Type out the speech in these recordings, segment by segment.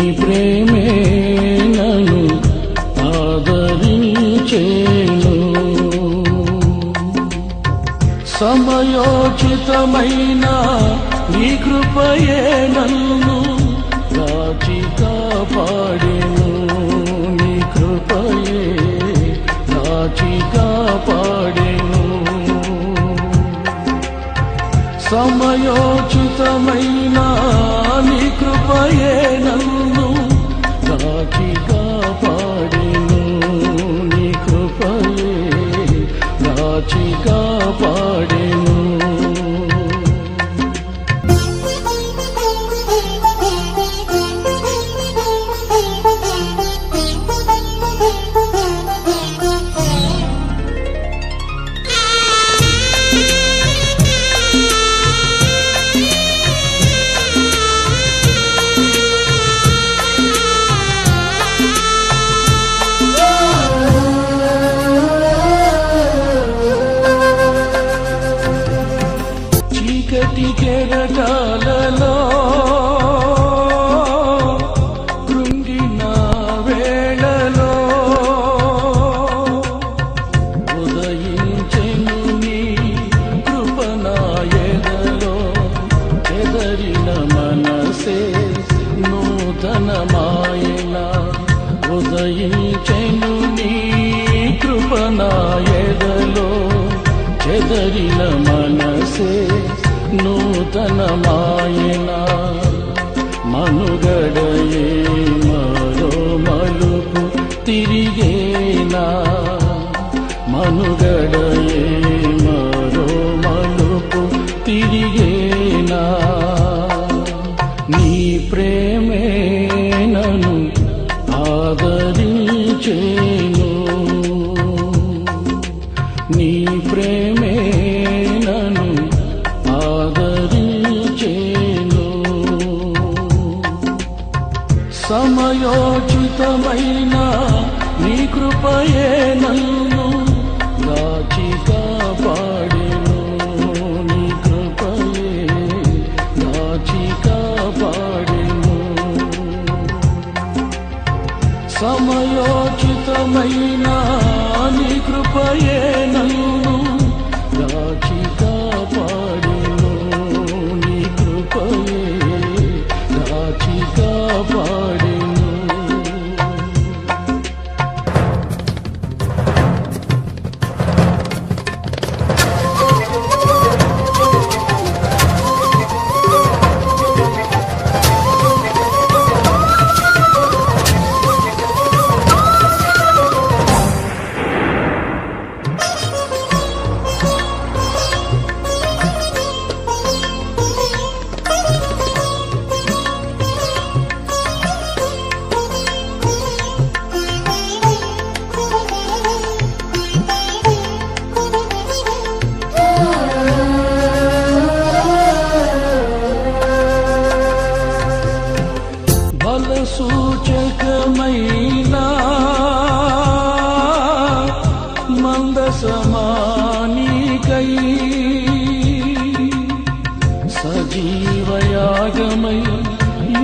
ప్రేమే నన్ను ఆదరించేను. సమయోచితమైన నీ కృపయే నన్ను కాచి కాపాడెను. నీ కృపయే కాచి కాపాడెను. సమయోచితమైన నీ కృపయే నన్ను కాచి కాపాడెను. నీ కృపయే కాచి కాపాడెను. కెరటాలలో కృంగిన వేళలో ఉదయించెను నీ కృప నా ఎదలో. చెదరిన మనసే నూతనమాయన. ఉదయించెను నీ కృప నా ఎదలో. చెదరిన మనసే నూతనమాయన. మనుగడయే మరో మలుపు తిరిగేనా. మనుగడయే మరో మలుపు తిరిగేనా. నీ ప్రేమే నన్ను ఆదరించేను. నీ ప్రేమే నన్ను ఆదరించేను. సమయోచితమైన నీ కృపయే నన్ను కాచి కాపాడెను. నీ కృపయే కాచి కాపాడెను. సమయోచితమైన నీ కృపయే నన్ను కాచి కాపాడెను. నీ కృపయే కాచి కాపాడెను. సూచకమైన మందసమానికై సజీవయాగమై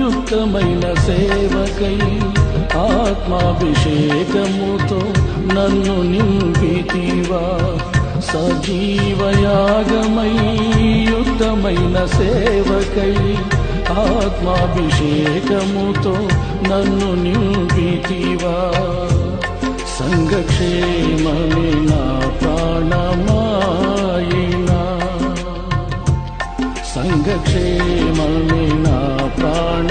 యుక్తమైన సేవకై ఆత్మాభిషేకముతో నన్ను నింపితివా. సజీవయాగమై యుక్తమైన సేవకై ఆత్మాభిషేకముతో నన్ను నింపితివా. సంఘక్షేమమే నా ప్రాణమాయినా. సంఘక్షేమమే నా ప్రాణ